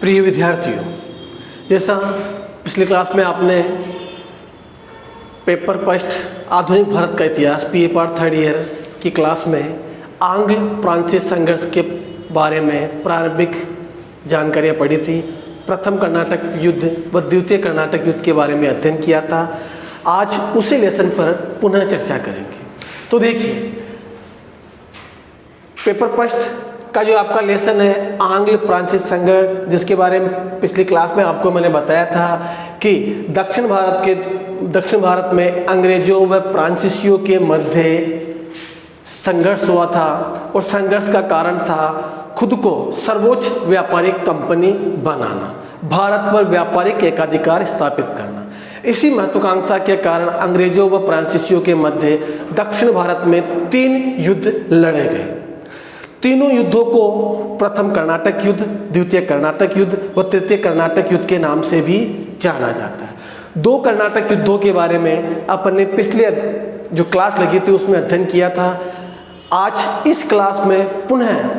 प्रिय विद्यार्थियों, जैसा पिछली क्लास में आपने पेपर फर्स्ट आधुनिक भारत का इतिहास पीए पार्ट थर्ड ईयर की क्लास में आंग्ल फ्रांसीसी संघर्ष के बारे में प्रारंभिक जानकारियाँ पढ़ी थी। प्रथम कर्नाटक युद्ध व द्वितीय कर्नाटक युद्ध के बारे में अध्ययन किया था। आज उसी लेसन पर पुनः चर्चा करेंगे। तो देखिए, पेपर फर्स्ट का जो आपका लेसन है आंग्ल फ्रांसीसी संघर्ष, जिसके बारे में पिछली क्लास में आपको मैंने बताया था कि दक्षिण भारत में अंग्रेजों व फ्रांसीसियों के मध्य संघर्ष हुआ था और संघर्ष का कारण था खुद को सर्वोच्च व्यापारिक कंपनी बनाना, भारत पर व्यापारिक एकाधिकार स्थापित करना। इसी महत्वाकांक्षा के कारण अंग्रेजों व फ्रांसीसियों के मध्य दक्षिण भारत में 3 युद्ध लड़े गए। तीनों युद्धों को प्रथम कर्नाटक युद्ध, द्वितीय कर्नाटक युद्ध व तृतीय कर्नाटक युद्ध के नाम से भी जाना जाता है। 2 कर्नाटक युद्धों के बारे में अपन ने पिछले जो क्लास लगी थी उसमें अध्ययन किया था। आज इस क्लास में पुनः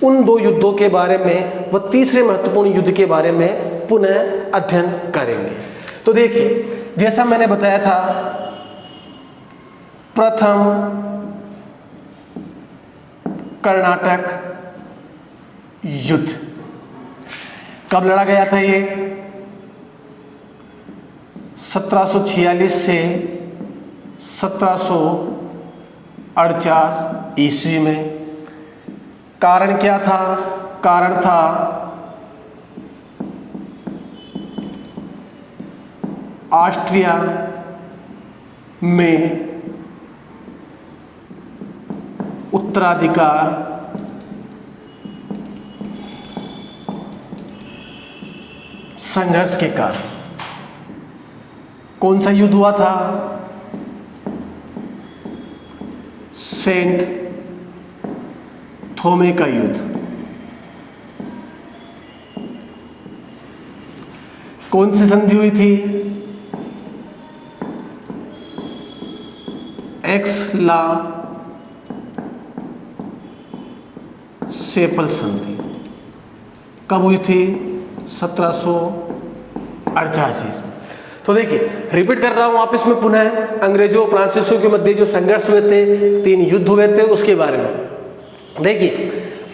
उन 2 युद्धों के बारे में व तीसरे महत्वपूर्ण युद्ध के बारे में पुनः अध्ययन करेंगे। तो देखिए, जैसा मैंने बताया था, प्रथम कर्नाटक युद्ध कब लड़ा गया था? ये 1746 से 1748 ईस्वी में। कारण क्या था? कारण था ऑस्ट्रिया में उत्तराधिकार संघर्ष के कारण। कौन सा युद्ध हुआ था? सेंट थोमे का युद्ध। कौन सी संधि हुई थी? एक्स-ला सेपल संधि कब हुई थी? 1788 में। तो देखिए, रिपीट कर रहा हूं वापस में पुनः, अंग्रेजों फ्रांसीसियों के मध्य जो संघर्ष हुए थे, 3 युद्ध हुए थे, उसके बारे में देखिए।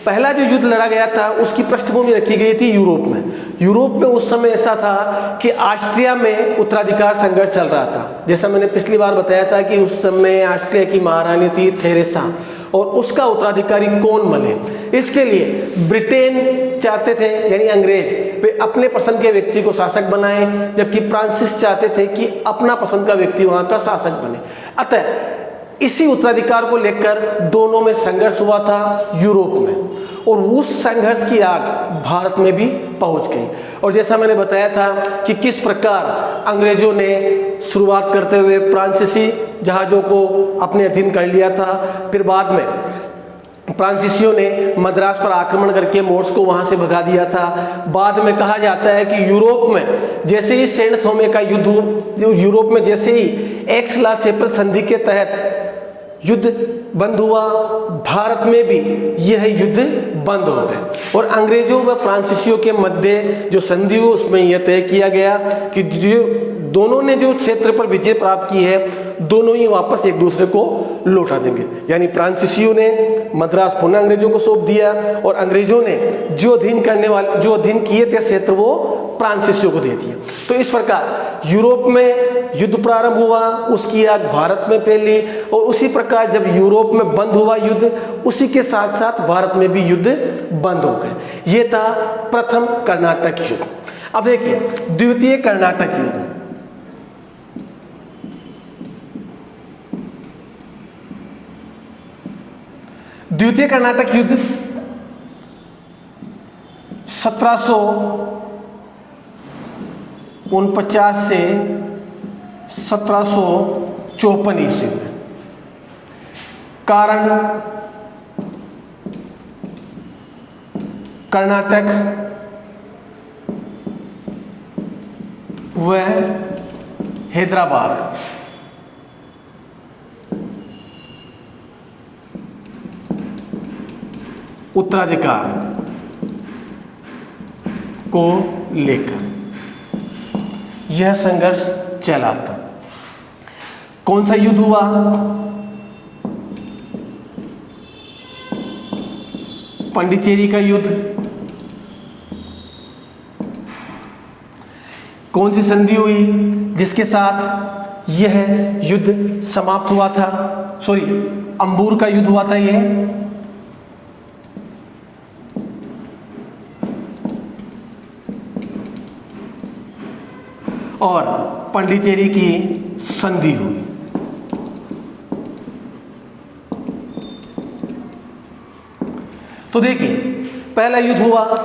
पहला जो युद्ध लड़ा गया था उसकी पृष्ठभूमि रखी गई थी यूरोप में। यूरोप में उस समय ऐसा था कि ऑस्ट्रिया में उत्तराधिकार संघर्ष चल रहा था। जैसा मैंने पिछली बार बताया था कि उस समय ऑस्ट्रिया की महारानी थी थेरेसा, और उसका उत्तराधिकारी कौन बने, इसके लिए ब्रिटेन चाहते थे, यानी अंग्रेज, वे अपने पसंद के व्यक्ति को शासक बनाए, जबकि फ्रांसिस चाहते थे कि अपना पसंद का व्यक्ति वहां का शासक बने। अतः इसी उत्तराधिकार को लेकर दोनों में संघर्ष हुआ था यूरोप में, और उस संघर्ष की आग भारत में भी पहुंच गई। और जैसा मैंने बताया था कि किस प्रकार अंग्रेजों ने शुरुआत करते हुए फ्रांसीसी जहाज़ों को अपने अधीन कर लिया था, फिर बाद में फ्रांसीसियों ने मद्रास पर आक्रमण करके मोर्स को वहां से भगा दिया था। बाद में कहा जाता है कि यूरोप में जैसे ही सेंट थोमे का युद्ध, यूरोप में जैसे ही एक्स-ला सेपल संधि के तहत युद्ध बंद हुआ, भारत में भी यह युद्ध बंद हो गए, और अंग्रेजों व फ्रांसीसियों के मध्य जो संधि हुई उसमें यह तय किया गया कि जो दोनों ने जो क्षेत्र पर विजय प्राप्त की है, दोनों ही वापस एक दूसरे को लौटा देंगे। यानी फ्रांसीसियों ने मद्रास पुनः अंग्रेजों को सौंप दिया, और अंग्रेजों ने जो अधीन किए थे क्षेत्र वो फ्रांसीसियों को दे दिए। तो इस प्रकार यूरोप में युद्ध प्रारंभ हुआ, उसकी आग भारत में फैली, और उसी प्रकार जब यूरोप में बंद हुआ युद्ध, उसी के साथ साथ भारत में भी युद्ध बंद हो गए। ये था प्रथम कर्नाटक युद्ध। अब देखिए, द्वितीय कर्नाटक युद्ध। द्वितीय कर्नाटक युद्ध 1749 से 1754 ईस्वी में। कारण कर्नाटक व हैदराबाद उत्तराधिकार को लेकर यह संघर्ष चला था। कौन सा युद्ध हुआ? पांडिचेरी का युद्ध। कौन सी संधि हुई जिसके साथ यह युद्ध समाप्त हुआ था? सॉरी, अंबूर का युद्ध हुआ था यह। और पांडिचेरी की संधि हुई। तो देखिए, पहला युद्ध हुआ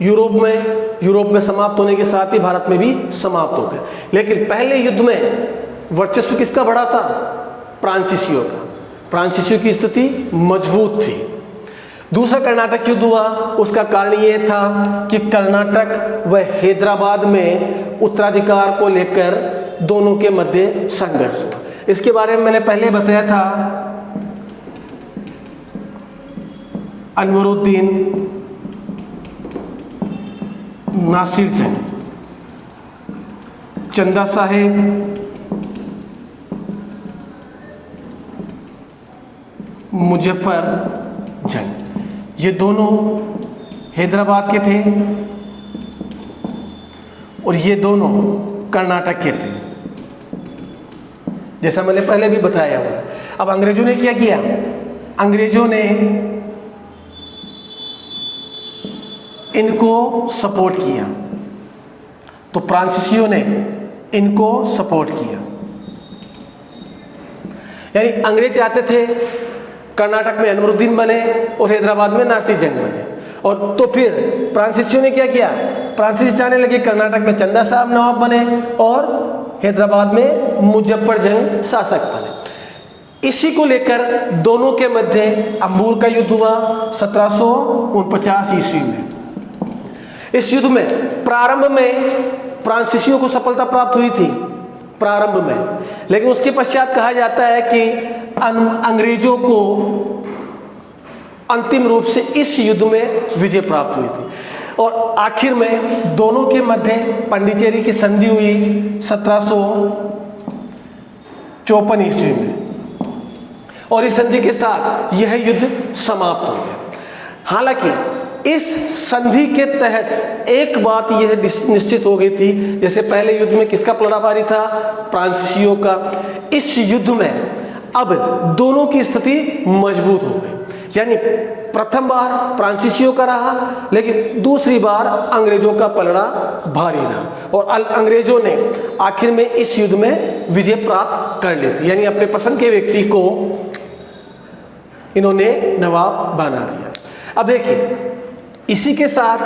यूरोप में समाप्त होने के साथ ही भारत में भी समाप्त हो गया। लेकिन पहले युद्ध में वर्चस्व किसका बढ़ा था? फ्रांसीसियों का। फ्रांसीसियों की स्थिति मजबूत थी। दूसरा कर्नाटक युद्ध हुआ। उसका कारण यह था कि कर्नाटक व हैदराबाद में उत्तराधिकार को लेकर दोनों के मध्य संघर्ष हुआ। इसके बारे में मैंने पहले बताया था। अनवरुद्दीन नासिर जंग, चंदा साहेब, मुजफ्फर जंग, ये दोनों हैदराबाद के थे और ये दोनों कर्नाटक के थे, जैसा मैंने पहले भी बताया हुआ। अब अंग्रेजों ने क्या किया? अंग्रेजों ने इनको सपोर्ट किया, तो फ्रांसीसियों ने इनको सपोर्ट किया। यानी अंग्रेज चाहते थे कर्नाटक में अनवरुद्दीन बने और हैदराबाद में नासिर जंग बने, और तो फिर फ्रांसीसियों ने क्या किया? फ्रांसीसी चाहने लगे कर्नाटक में चंदा साहब नवाब बने और हैदराबाद में मुजफ्फर जंग शासक बने। इसी को लेकर दोनों के मध्य अंबूर का युद्ध हुआ 1749 ईस्वी में। इस युद्ध में प्रारंभ में फ्रांसीसियों को सफलता प्राप्त हुई थी प्रारंभ में, लेकिन उसके पश्चात कहा जाता है कि अंग्रेजों को अंतिम रूप से इस युद्ध में विजय प्राप्त हुई थी और आखिर में दोनों के मध्य पांडिचेरी की संधि हुई 1754 ईस्वी में, और इस संधि के साथ यह युद्ध समाप्त हो गया। हालांकि इस संधि के तहत एक बात यह निश्चित हो गई थी, जैसे पहले युद्ध में किसका पलड़ा भारी था? फ्रांसीसियों का। इस युद्ध में अब दोनों की स्थिति मजबूत हो गई, यानी प्रथम बार फ्रांसीसियों का रहा, लेकिन दूसरी बार अंग्रेजों का पलड़ा भारी रहा और अंग्रेजों ने आखिर में इस युद्ध में विजय प्राप्त कर ली थी, यानी अपने पसंद के व्यक्ति को इन्होंने नवाब बना दिया। अब देखिए, इसी के साथ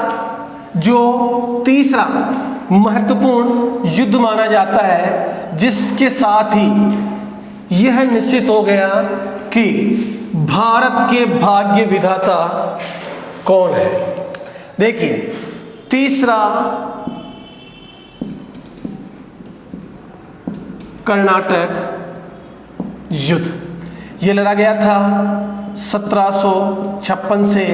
जो तीसरा महत्वपूर्ण युद्ध माना जाता है, जिसके साथ ही यह निश्चित हो गया कि भारत के भाग्य विधाता कौन है। देखिए, तीसरा कर्नाटक युद्ध, यह लड़ा गया था 1756 से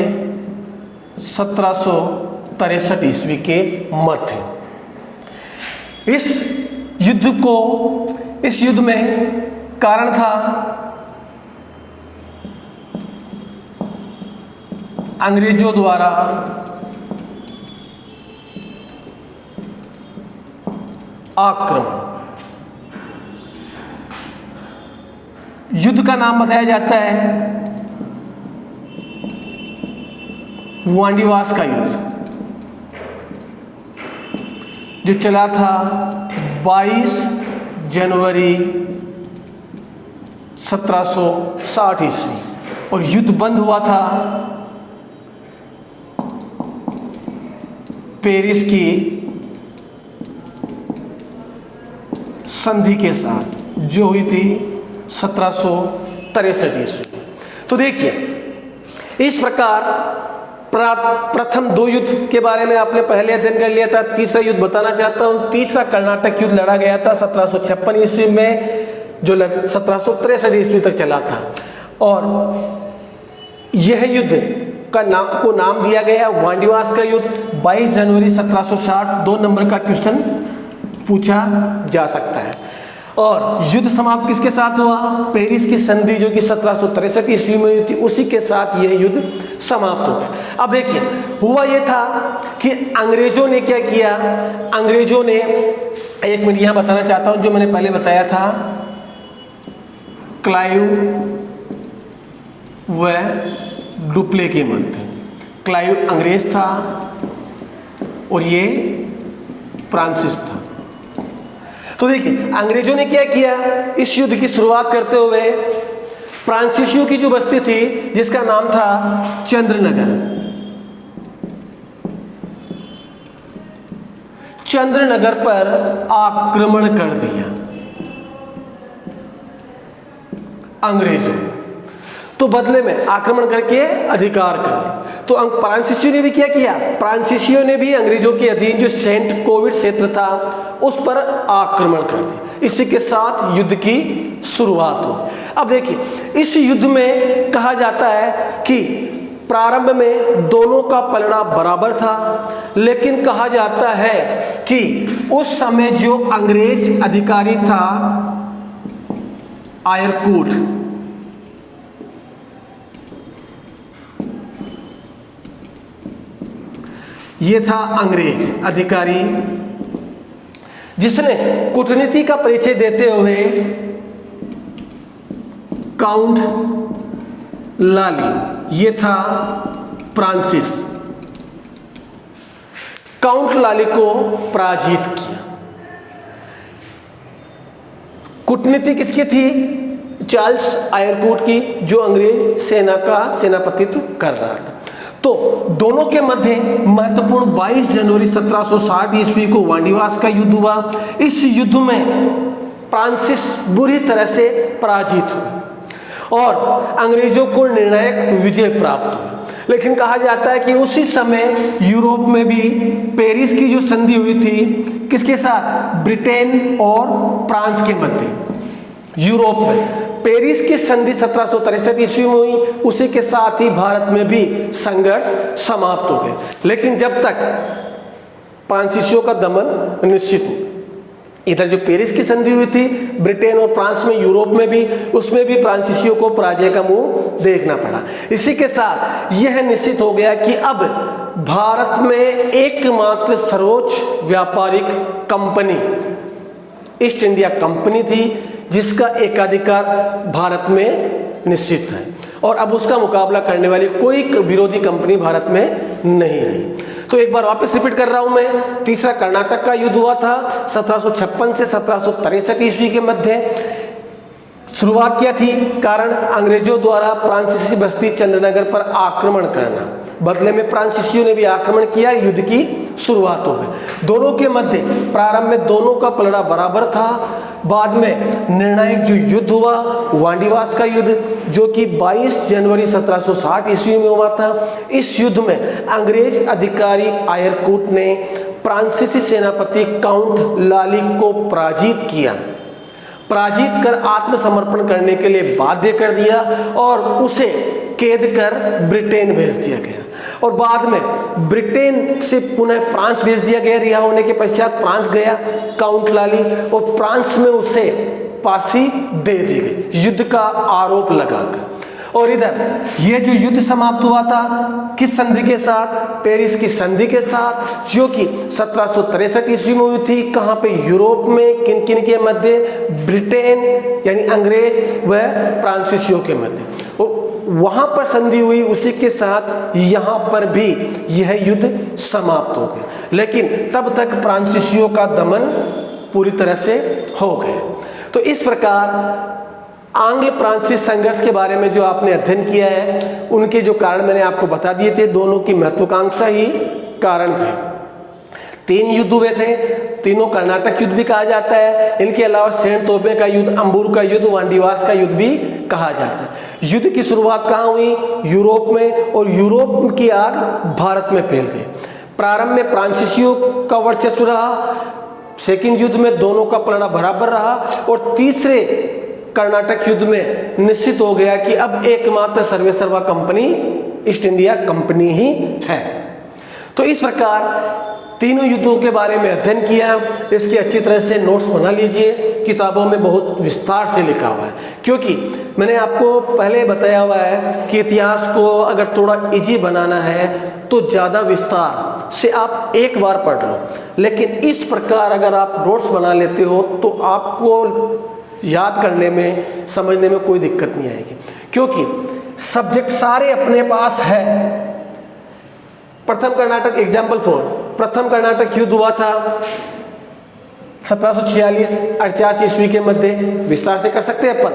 1763 ईस्वी के मध्य। इस युद्ध में कारण था अंग्रेजों द्वारा आक्रमण। युद्ध का नाम बताया जाता है वांडीवास का युद्ध, जो चला था 22 जनवरी 1760 ईस्वी, और युद्ध बंद हुआ था पेरिस की संधि के साथ, जो हुई थी 1763 ईस्वी। तो देखिए, इस प्रकार प्रथम दो युद्ध के बारे में आपने पहले अध्ययन कर लिया था। तीसरा युद्ध बताना चाहता हूं। तीसरा कर्नाटक युद्ध लड़ा गया था 1756 ईस्वी में, जो 1763 ईस्वी तक चला था, और यह युद्ध को नाम दिया गया वांडीवास का युद्ध। 22 जनवरी 1760 2 नंबर का क्वेश्चन पूछा जा सकता है। और युद्ध समाप्त किसके साथ हुआ? पेरिस की संधि जो कि 1763 ईस्वी में हुई थी, उसी के साथ यह युद्ध समाप्त हो गया। अब देखिए हुआ यह था कि अंग्रेजों ने क्या किया, अंग्रेजों ने, एक मिनट यहां बताना चाहता हूं, जो मैंने पहले बताया था क्लाइव व डुप्ले के मध्य। क्लाइव अंग्रेज था और ये फ्रांसिस था। तो देखिए अंग्रेजों ने क्या किया, इस युद्ध की शुरुआत करते हुए फ्रांसीसियों की जो बस्ती थी जिसका नाम था चंद्रनगर, चंद्रनगर पर आक्रमण कर दिया अंग्रेजों। तो बदले में आक्रमण करके अधिकार कर लिया। तो फ्रांसीसियों ने भी क्या किया, फ्रांसीसियों ने भी अंग्रेजों के अधीन जो सेंट कोविड क्षेत्र था उस पर आक्रमण कर दिया। इसी के साथ युद्ध की शुरुआत हो। अब देखिए इस युद्ध में कहा जाता है कि प्रारंभ में दोनों का पलड़ा बराबर था, लेकिन कहा जाता है कि उस समय जो अंग्रेज अधिकारी था आयरकूट, ये था अंग्रेज अधिकारी जिसने कूटनीति का परिचय देते हुए काउंट लाली, ये था फ्रांसिस, काउंट लाली को पराजित किया। कूटनीति किसकी थी? चार्ल्स आयरकूट की, जो अंग्रेज सेना का सेनापतित्व कर रहा था। तो दोनों के मध्य महत्वपूर्ण 22 जनवरी 1760 ईस्वी को वांडीवास का युद्ध हुआ। इस युद्ध में फ्रांसिस बुरी तरह से पराजित हुए और अंग्रेजों को निर्णायक विजय प्राप्त हुई। लेकिन कहा जाता है कि उसी समय यूरोप में भी पेरिस की जो संधि हुई थी, किसके साथ? ब्रिटेन और फ्रांस के मध्य। यूरोप में पेरिस की संधि 1763 ईस्वी में हुई, उसी के साथ ही भारत में भी संघर्ष समाप्त हो गए। लेकिन जब तक फ्रांसीसियों का दमन निश्चित हो, इधर जो पेरिस की संधि हुई थी ब्रिटेन और फ्रांस में, यूरोप में भी, उसमें भी फ्रांसीसियों को पराजय का मुंह देखना पड़ा। इसी के साथ यह निश्चित हो गया कि अब भारत में एकमात्र सर्वोच्च व्यापारिक कंपनी ईस्ट इंडिया कंपनी थी, जिसका एकाधिकार भारत में निश्चित है और अब उसका मुकाबला करने वाली कोई विरोधी कंपनी भारत में नहीं रही। तो एक बार वापस रिपीट कर रहा हूं मैं, तीसरा कर्नाटक का युद्ध हुआ था 1756 से 1763 ईस्वी के मध्य। शुरुआत क्या थी? कारण अंग्रेजों द्वारा फ्रांसीसी बस्ती चंद्रनगर पर आक्रमण करना। बदले में फ्रांसीसियों ने भी आक्रमण किया, युद्ध की शुरुआत हो गई। दोनों के मध्य प्रारंभ में दोनों का पलड़ा बराबर था। बाद में निर्णायक जो युद्ध हुआ वांडीवास का युद्ध, जो कि 22 जनवरी 1760 ईस्वी में हुआ था। इस युद्ध में अंग्रेज अधिकारी आयरकूट ने फ्रांसीसी सेनापति काउंट लाली को पराजित किया, पराजित कर आत्मसमर्पण करने के लिए बाध्य कर दिया और उसे कैद कर ब्रिटेन भेज दिया गया। और बाद में ब्रिटेन से पुनः फ्रांस भेज दिया गया। रिहा होने के पश्चात फ्रांस गया काउंट लाली और फ्रांस में उसे फांसी दे दी गई युद्ध का आरोप लगाकर। और इधर यह जो युद्ध समाप्त हुआ था किस संधि के साथ? पेरिस की संधि के साथ, जो कि 1763 ईस्वी में हुई थी। कहाँ पे? यूरोप में। किन किन के मध्य? ब्रिटेन यानी अंग्रेज व फ्रांसीसियों के मध्य। और वहां पर संधि हुई, उसी के साथ यहां पर भी यह युद्ध समाप्त हो गया। लेकिन तब तक फ्रांसीसियों का दमन पूरी तरह से हो गया। तो इस प्रकार आंग्ल फ्रांसीसी संघर्ष के बारे में जो आपने अध्ययन किया है, उनके जो कारण मैंने आपको बता दिए थे। दोनों की महत्वाकांक्षा ही कारण थे। 3 युद्ध हुए थे, तीनों कर्नाटक युद्ध भी कहा जाता है। इनके अलावा सेंट तोबे का युद्ध, अंबूर का युद्ध, वांडीवास का युद्ध भी कहा जाता है। युद्ध की शुरुआत कहाँ हुई? यूरोप में, और यूरोप की आग भारत में फैल गई। प्रारंभ में फ्रांसीसियों का वर्चस्व रहा, सेकंड युद्ध में दोनों का पलड़ा बराबर रहा, और तीसरे कर्नाटक युद्ध में निश्चित हो गया कि अब एकमात्र सर्वेसर्वा कंपनी ईस्ट इंडिया कंपनी ही है। तो इस प्रकार तीनों युद्धों के बारे में अध्ययन किया। इसके अच्छी तरह से नोट्स बना लीजिए, किताबों में बहुत विस्तार से लिखा हुआ है, क्योंकि मैंने आपको पहले बताया हुआ है कि इतिहास को अगर थोड़ा इजी बनाना है तो ज़्यादा विस्तार से आप एक बार पढ़ लो, लेकिन इस प्रकार अगर आप नोट्स बना लेते हो तो आपको याद करने में, समझने में कोई दिक्कत नहीं आएगी, क्योंकि सब्जेक्ट सारे अपने पास है। प्रथम कर्नाटक एग्जाम्पल 4, प्रथम कर्नाटक युद्ध हुआ था 1746-88 ईस्वी के मध्य। विस्तार से कर सकते हैं अपन,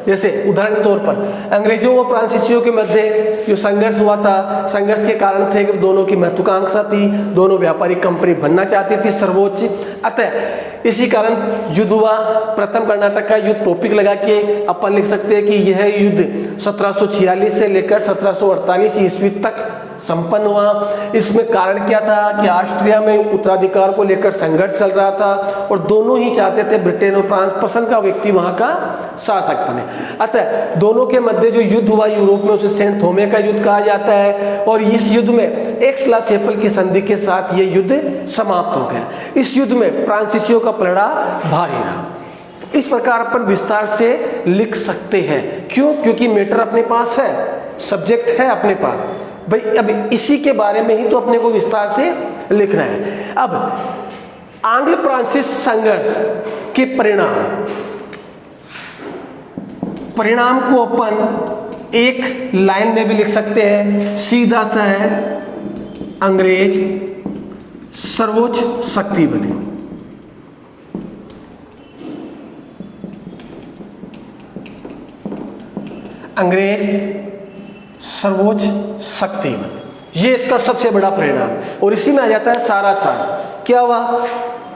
जैसे उदाहरण के तौर पर अंग्रेजों व फ्रांसीसियों के मध्य जो संघर्ष हुआ था, संघर्ष के कारण थे कि दोनों की महत्वाकांक्षा थी, दोनों व्यापारिक कंपनी बनना चाहती थी सर्वोच्च, अतः इसी कारण युद्ध हुआ। प्रथम कर्नाटक का युद्ध टॉपिक लगा के अपन लिख सकते हैं कि यह युद्ध 1746 से लेकर 1748 ईस्वी तक संपन्न हुआ। इसमें कारण क्या था कि ऑस्ट्रिया में उत्तराधिकार को लेकर संघर्ष चल रहा था और दोनों ही चाहते थे ब्रिटेन और फ्रांस पसंद का व्यक्ति वहां का शासक बने। अतः दोनों के मध्य जो युद्ध हुआ यूरोप में उसे सेंट थोमे का युद्ध कहा जाता है, और इस युद्ध में एक्स-ला-चैपल की संधि के साथ यह युद्ध समाप्त हो गया। इस युद्ध में फ्रांसीसियों का पलड़ा भारी रहा। इस प्रकार अपन विस्तार से लिख सकते हैं। क्यों? क्योंकि मैटर अपने पास है, सब्जेक्ट है अपने पास भाई। अब इसी के बारे में ही तो अपने को विस्तार से लिखना है। अब आंग्ल फ्रांसीस संघर्ष के परिणाम को अपन एक लाइन में भी लिख सकते हैं, सीधा सा है, अंग्रेज सर्वोच्च शक्ति बने। अंग्रेज सर्वोच्च शक्ति बने, ये इसका सबसे बड़ा परिणाम। और इसी में आ जाता है सारा सार। क्या हुआ?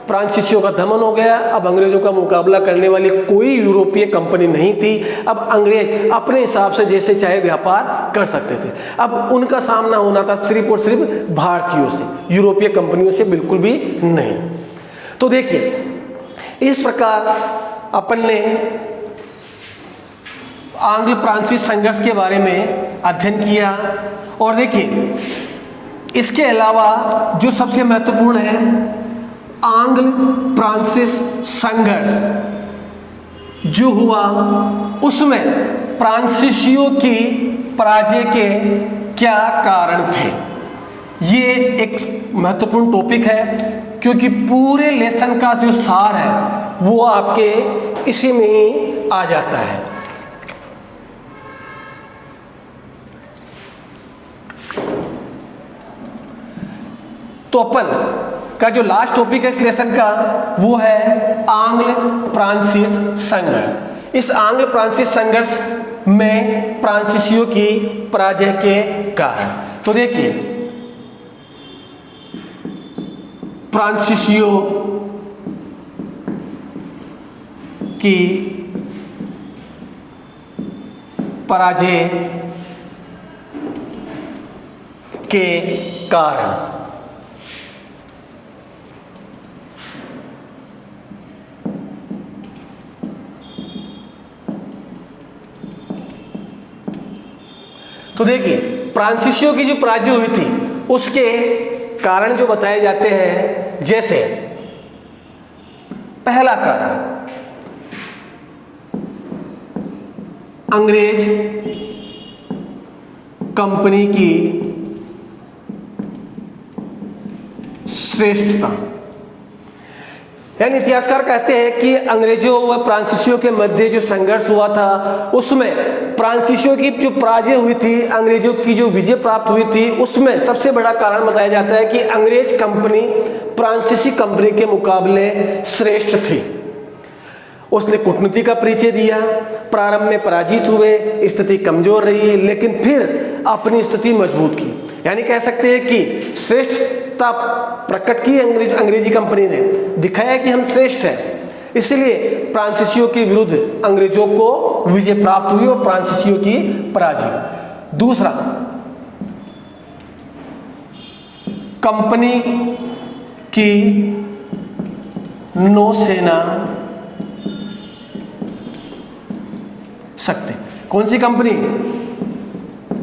फ्रांसीसियों का दमन हो गया। अब अंग्रेजों का मुकाबला करने वाली कोई यूरोपीय कंपनी नहीं थी। अब अंग्रेज अपने हिसाब से जैसे चाहे व्यापार कर सकते थे। अब उनका सामना होना था सिर्फ और सिर्फ भारतीयों से, यूरोपीय कंपनियों से बिल्कुल भी नहीं। तो देखिए, इस प्रकार अपन ने आंग्ल फ्रांसीस संघर्ष के बारे में अध्ययन किया। और देखिए, इसके अलावा जो सबसे महत्वपूर्ण है, आंग्ल फ्रांसीस संघर्ष जो हुआ उसमें फ्रांसीसियों की पराजय के क्या कारण थे, ये एक महत्वपूर्ण टॉपिक है, क्योंकि पूरे लेसन का जो सार है वो आपके इसी में ही आ जाता है। तो अपन का जो लास्ट टॉपिक है इस लेसन का वो है आंग्ल फ्रांसीस संघर्ष। इस आंग्ल फ्रांसीस संघर्ष में फ्रांसीसियों की पराजय के कारण। तो देखिए, फ्रांसीसियों की पराजय के कारण। तो देखिए, फ्रांसीसियों की जो पराजय हुई थी उसके कारण जो बताए जाते हैं, जैसे पहला कारण, अंग्रेज कंपनी की श्रेष्ठता। यानी इतिहासकार कहते हैं कि अंग्रेजों व फ्रांसीसियों के मध्य जो संघर्ष हुआ था उसमें फ्रांसीसियों की जो पराजय हुई थी, अंग्रेजों की जो विजय प्राप्त हुई थी, उसमें सबसे बड़ा कारण बताया जाता है कि अंग्रेज कंपनी फ्रांसीसी कंपनी के मुकाबले श्रेष्ठ थी। उसने कूटनीति का परिचय दिया, प्रारंभ में पराजित हुए, स्थिति कमजोर रही, लेकिन फिर अपनी स्थिति मजबूत की। यानी कह सकते हैं कि श्रेष्ठता प्रकट की अंग्रेजी कंपनी ने, दिखाया कि हम श्रेष्ठ हैं, इसलिए फ्रांसीसियों के विरुद्ध अंग्रेजों को विजय प्राप्त हुई और फ्रांसीसियों की पराजय। दूसरा, कंपनी की नौसेना शक्ति। कौन सी कंपनी?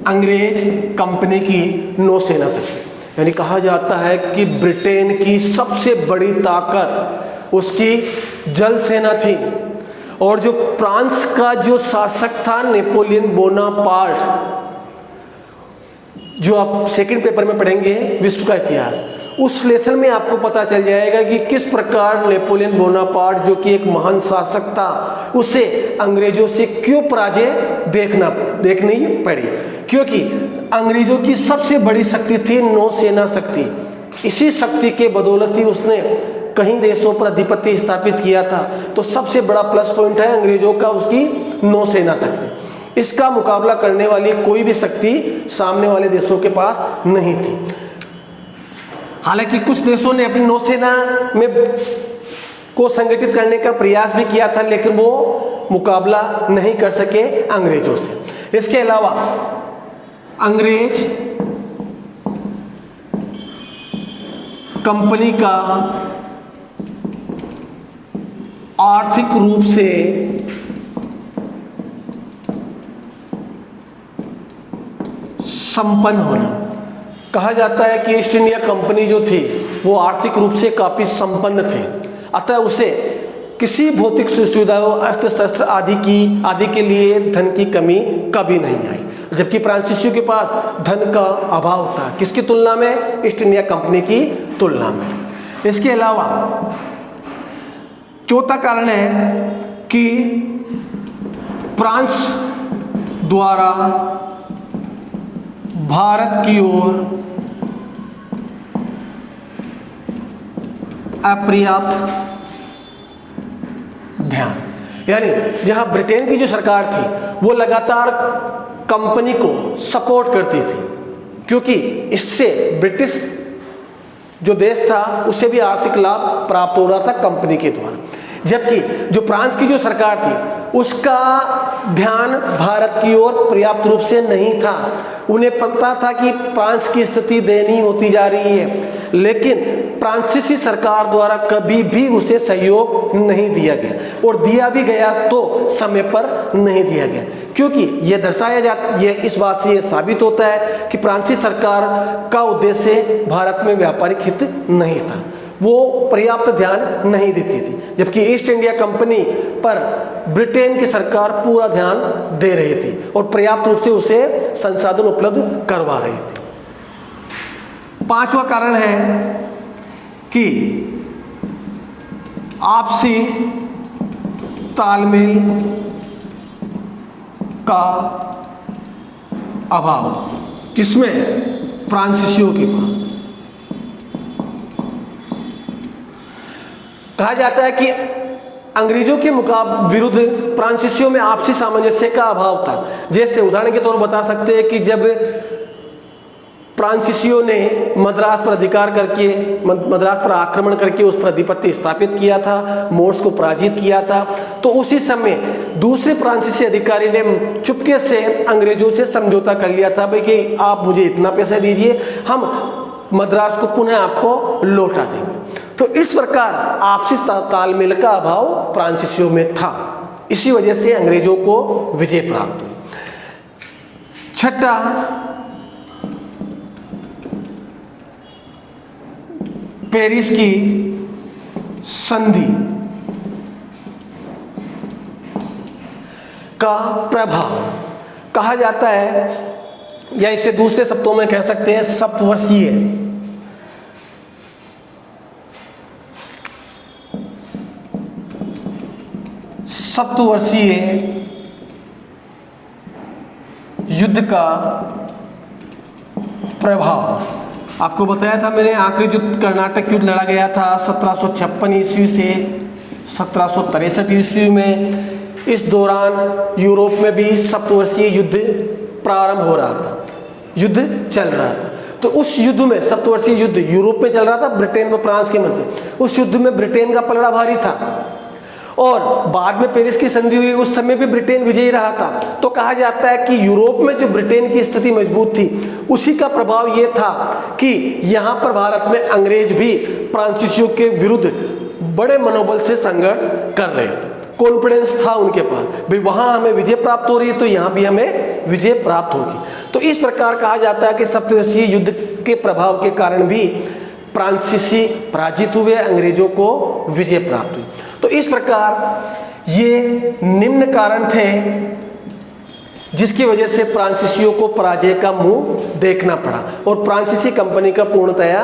अंग्रेज कंपनी की नौसेना शक्ति। यानी कहा जाता है कि ब्रिटेन की सबसे बड़ी ताकत उसकी जल सेना थी। और जो फ्रांस का जो शासक था नेपोलियन बोनापार्ट, जो आप सेकंड पेपर में पढ़ेंगे विश्व का इतिहास, उस लेसन में आपको पता चल जाएगा कि किस प्रकार नेपोलियन बोनापार्ट जो कि एक महान शासक था, उसे अंग्रेजों से क्यों पराजय देखनी पड़ी। क्योंकि अंग्रेजों की सबसे बड़ी शक्ति थी नौसेना शक्ति। इसी शक्ति के बदौलत ही उसने कई देशों पर अधिपत्य स्थापित किया था। तो सबसे बड़ा प्लस पॉइंट है अंग्रेजों का उसकी नौसेना शक्ति। इसका मुकाबला करने वाली कोई भी शक्ति सामने वाले देशों के पास नहीं थी। हालांकि कुछ देशों ने अपनी नौसेना में को संगठित करने का प्रयास भी किया था, लेकिन वो मुकाबला नहीं कर सके अंग्रेजों से। इसके अलावा अंग्रेज कंपनी का आर्थिक रूप से संपन्न होना। कहा जाता है कि ईस्ट इंडिया कंपनी जो थी वो आर्थिक रूप से काफ़ी संपन्न थे, अतः उसे किसी भौतिक सुविधाओं, अस्त्र शस्त्र आदि के लिए धन की कमी कभी नहीं आई। जबकि फ्रांसीसियों के पास धन का अभाव था। किसकी तुलना में? ईस्ट इंडिया कंपनी की तुलना में। इसके अलावा चौथा कारण है कि फ्रांस द्वारा भारत की ओर अपर्याप्त ध्यान, यानी जहां ब्रिटेन की जो सरकार थी वो लगातार कंपनी को सपोर्ट करती थी, क्योंकि इससे ब्रिटिश जो देश था उससे भी आर्थिक लाभ प्राप्त हो रहा था कंपनी के द्वारा। जबकि जो फ्रांस की जो सरकार थी उसका ध्यान भारत की ओर पर्याप्त रूप से नहीं था। उन्हें पता था कि फ्रांस की स्थिति दयनीय होती जा रही है, लेकिन फ्रांसीसी सरकार द्वारा कभी भी उसे सहयोग नहीं दिया गया, और दिया भी गया तो समय पर नहीं दिया गया। क्योंकि ये इस बात से ये साबित होता है कि फ्रांसीसी सरकार का उद्देश्य भारत में व्यापारिक हित नहीं था, वो पर्याप्त ध्यान नहीं देती थी। जबकि ईस्ट इंडिया कंपनी पर ब्रिटेन की सरकार पूरा ध्यान दे रही थी और पर्याप्त रूप से उसे संसाधन उपलब्ध करवा रही थी। पांचवा कारण है कि आपसी तालमेल का अभाव। किसमें? फ्रांसीसियों के पास। कहा जाता है कि अंग्रेजों के विरुद्ध फ्रांसीसियों में आपसी सामंजस्य का अभाव था। जैसे उदाहरण के तौर पर बता सकते हैं कि जब फ्रांसीसियों ने मद्रास पर आक्रमण करके उस पर अधिपत्य स्थापित किया था, मोर्स को पराजित किया था, तो उसी समय दूसरे फ्रांसीसी अधिकारी ने चुपके से अंग्रेजों से समझौता कर लिया था, भाई कि आप मुझे इतना पैसा दीजिए, हम मद्रास को पुनः आपको लौटा देंगे। तो इस प्रकार आपसी तालमेल का अभाव फ्रांसीसियों में था, इसी वजह से अंग्रेजों को विजय प्राप्त हुई। छठा, पेरिस की संधि का प्रभाव। कहा जाता है, या इसे दूसरे शब्दों में कह सकते हैं सप्तवर्षीय युद्ध का प्रभाव। आपको बताया था मैंने, आखिरी युद्ध कर्नाटक युद्ध लड़ा गया था 1756 ईस्वी से 1763 ईस्वी में। इस दौरान यूरोप में भी सप्तवर्षीय युद्ध प्रारंभ हो रहा था, युद्ध चल रहा था। तो उस युद्ध में, सप्तवर्षीय युद्ध यूरोप में चल रहा था, ब्रिटेन और फ्रांस के मध्य। उस युद्ध में ब्रिटेन का पलड़ा भारी था, और बाद में पेरिस की संधि हुई, उस समय भी ब्रिटेन विजयी रहा था। तो कहा जाता है कि यूरोप में जो ब्रिटेन की स्थिति मजबूत थी, उसी का प्रभाव ये था कि यहाँ पर भारत में अंग्रेज भी फ्रांसीसियों के विरुद्ध बड़े मनोबल से संघर्ष कर रहे थे। कॉन्फिडेंस था उनके पास, भाई वहाँ हमें विजय प्राप्त हो रही है तो यहाँ भी हमें विजय प्राप्त होगी। तो इस प्रकार कहा जाता है कि सप्तवर्षीय युद्ध के प्रभाव के कारण भी फ्रांसीसी पराजित हुए, अंग्रेजों को विजय प्राप्त हुई। तो इस प्रकार ये निम्न कारण थे जिसकी वजह से फ्रांसीसियों को पराजय का मुंह देखना पड़ा और फ्रांसीसी कंपनी का पूर्णतया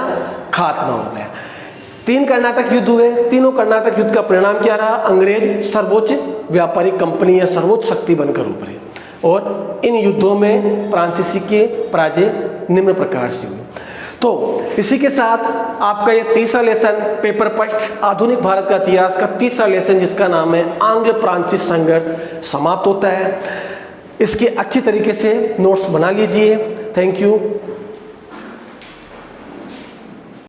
खात्मा हो गया। 3 कर्नाटक युद्ध हुए। तीनों कर्नाटक युद्ध का परिणाम क्या रहा? अंग्रेज सर्वोच्च व्यापारिक कंपनी या सर्वोच्च शक्ति बनकर उभरे और इन युद्धों में फ्रांसीसी के पराजय निम्न प्रकार से हुई। तो इसी के साथ आपका ये तीसरा लेसन पेपर फर्स्ट आधुनिक भारत का इतिहास का तीसरा लेसन जिसका नाम है आंग्ल फ्रांसीस संघर्ष समाप्त होता है। इसके अच्छी तरीके से नोट्स बना लीजिए। Thank you.